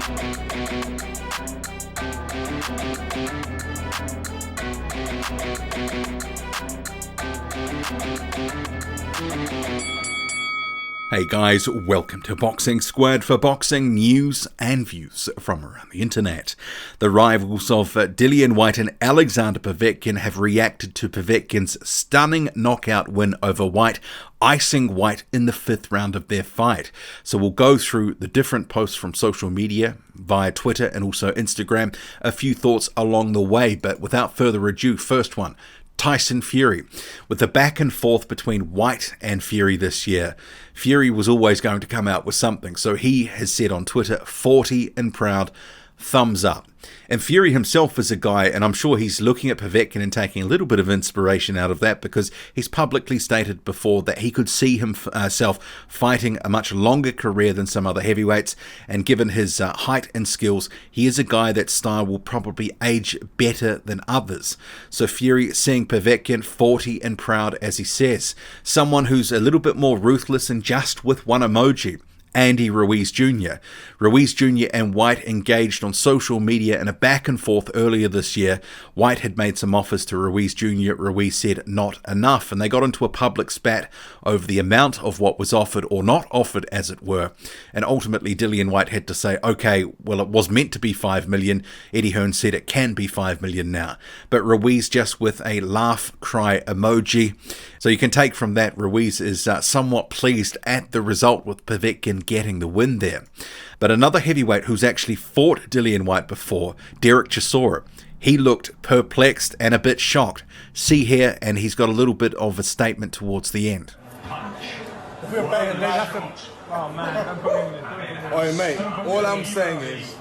Hey guys, welcome to Boxing Squared for boxing news and views from around the internet. The rivals of Dillian Whyte and Alexander Povetkin have reacted to Povetkin's stunning knockout win over Whyte, icing Whyte in the 5th round of their fight. So we'll go through the different posts from social media, via Twitter and also Instagram, a few thoughts along the way, but without further ado, first one. Tyson Fury. With the back and forth between Whyte and Fury this year, Fury was always going to come out with something, so he has said on Twitter, 40 and proud, thumbs up. And Fury himself is a guy, and I'm sure he's looking at Povetkin and taking a little bit of inspiration out of that, because he's publicly stated before that he could see himself fighting a much longer career than some other heavyweights, and given his height and skills, he is a guy that style will probably age better than others. So Fury seeing Povetkin 40 and proud, as he says, someone who's a little bit more ruthless and just with one emoji. Andy Ruiz Jr. Ruiz Jr. and Whyte engaged on social media in a back and forth earlier this year. Whyte had made some offers to Ruiz Jr. Ruiz said not enough, and they got into a public spat over the amount of what was offered or not offered, as it were. And ultimately Dillian Whyte had to say, okay, well, it was meant to be 5 million. Eddie Hearn said it can be 5 million now. But Ruiz just with a laugh cry emoji. So you can take from that Ruiz is somewhat pleased at the result, with Povetkin getting the win there. But another heavyweight who's actually fought Dillian Whyte before, Derek Chisora, he looked perplexed and a bit shocked. See here, and he's got a little bit of a statement towards the end. If we're betting, they have to... Oh man, don't put me in there. Oi mate, all I'm saying is,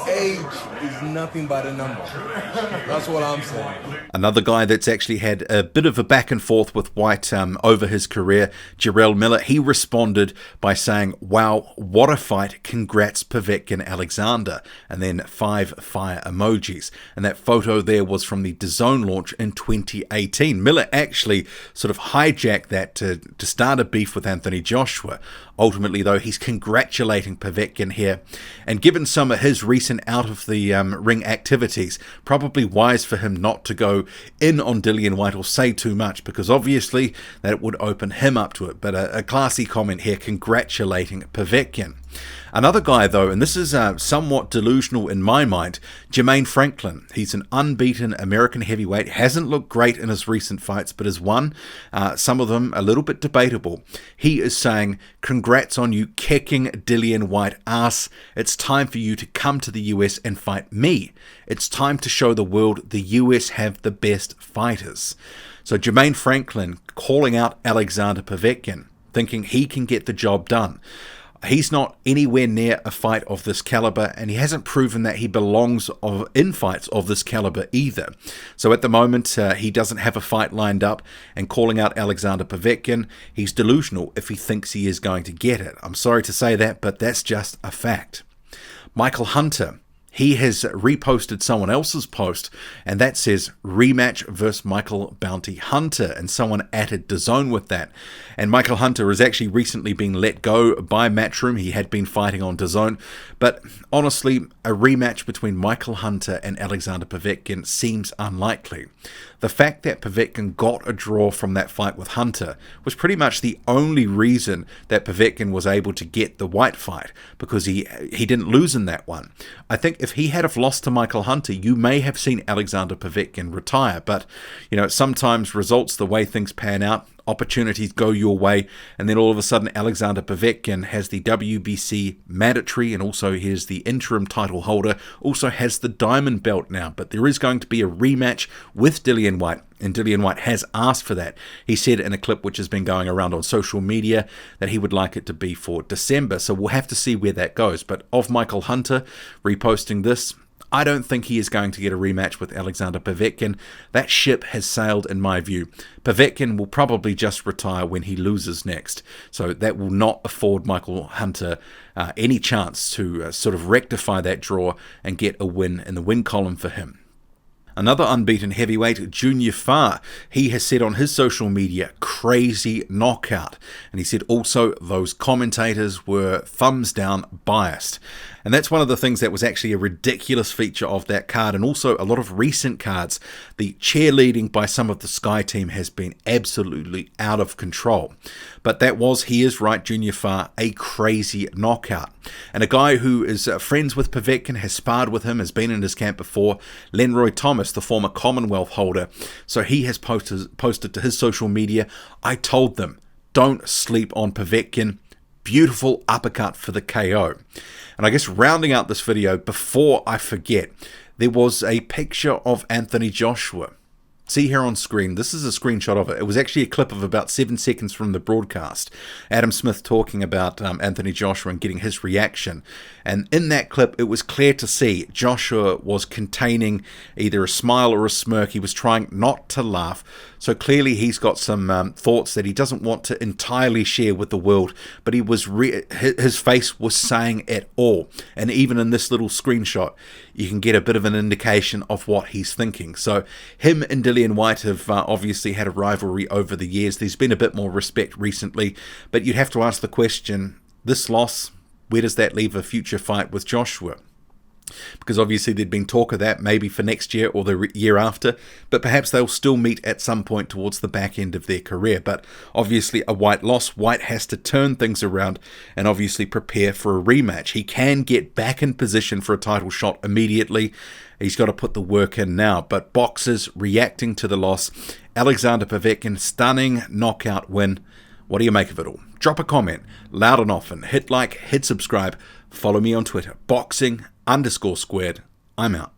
age is nothing but a number. That's what I'm saying. Another guy that's actually had a bit of a back and forth with Whyte over his career, Jarrell Miller, he responded by saying, wow, what a fight, congrats Povetkin Alexander, and then 5 fire emojis. And that photo there was from the DAZN launch in 2018. Miller actually sort of hijacked that to start a beef with Anthony Joshua. Ultimately, though, he's congratulating Povetkin here, and given some of his recent out-of-the-ring activities, probably wise for him not to go in on Dillian Whyte or say too much, because obviously that would open him up to it. But a classy comment here, congratulating Povetkin. Another guy, though, and this is somewhat delusional in my mind, Jermaine Franklin. He's an unbeaten American heavyweight, hasn't looked great in his recent fights, but has won, some of them a little bit debatable. He is saying, congrats on you kicking Dillian Whyte ass. It's time for you to come to the US and fight me. It's time to show the world the US have the best fighters. So Jermaine Franklin calling out Alexander Povetkin, thinking he can get the job done. He's not anywhere near a fight of this caliber, and he hasn't proven that he belongs in fights of this caliber either. So at the moment, he doesn't have a fight lined up, and calling out Alexander Povetkin, he's delusional if he thinks he is going to get it. I'm sorry to say that, but that's just a fact. Michael Hunter, he has reposted someone else's post, and that says rematch versus Michael Bounty Hunter, and someone added DAZN with that. And Michael Hunter has actually recently been let go by Matchroom. He had been fighting on DAZN, but honestly, a rematch between Michael Hunter and Alexander Povetkin seems unlikely. The fact that Povetkin got a draw from that fight with Hunter was pretty much the only reason that Povetkin was able to get the Whyte fight, because he didn't lose in that one. I think if he had have lost to Michael Hunter, you may have seen Alexander Povetkin retire, but you know, sometimes results, the way things pan out, opportunities go your way, and then all of a sudden Alexander Povetkin has the WBC mandatory, and also he is the interim title holder, also has the diamond belt now. But there is going to be a rematch with Dillian Whyte, and Dillian Whyte has asked for that. He said in a clip which has been going around on social media that he would like it to be for December, so we'll have to see where that goes. But of Michael Hunter reposting this, I don't think he is going to get a rematch with Alexander Povetkin. That ship has sailed, in my view. Povetkin will probably just retire when he loses next. So that will not afford Michael Hunter any chance to sort of rectify that draw and get a win in the win column for him. Another unbeaten heavyweight, Junior Fara, he has said on his social media, crazy knockout. And he said also those commentators were thumbs down biased. And that's one of the things that was actually a ridiculous feature of that card, and also a lot of recent cards. The cheerleading by some of the Sky team has been absolutely out of control. But that was, he is right, Junior Far, a crazy knockout. And a guy who is friends with Povetkin, has sparred with him, has been in his camp before, Lenroy Thomas, the former Commonwealth holder. So he has posted to his social media, "I told them, don't sleep on Povetkin. Beautiful uppercut for the KO." And I guess rounding out this video, before I forget, there was a picture of Anthony Joshua. See here on screen, this is a screenshot of it. It was actually a clip of about 7 seconds from the broadcast. Adam Smith talking about Anthony Joshua and getting his reaction. And in that clip, it was clear to see Joshua was containing either a smile or a smirk. He was trying not to laugh. So clearly he's got some thoughts that he doesn't want to entirely share with the world. But he was his face was saying it all. And even in this little screenshot, you can get a bit of an indication of what he's thinking. So him and Dillian Whyte have obviously had a rivalry over the years. There's been a bit more respect recently, but you'd have to ask the question, this loss, where does that leave a future fight with Joshua? Because obviously there'd been talk of that maybe for next year or the year after, but perhaps they'll still meet at some point towards the back end of their career. But obviously a Whyte loss, Whyte has to turn things around and obviously prepare for a rematch. He can get back in position for a title shot immediately. He's got to put the work in now. But boxers reacting to the loss, Alexander Povetkin, stunning knockout win. What do you make of it all? Drop a comment, loud and often. Hit like, hit subscribe. Follow me on Twitter, boxing_squared. I'm out.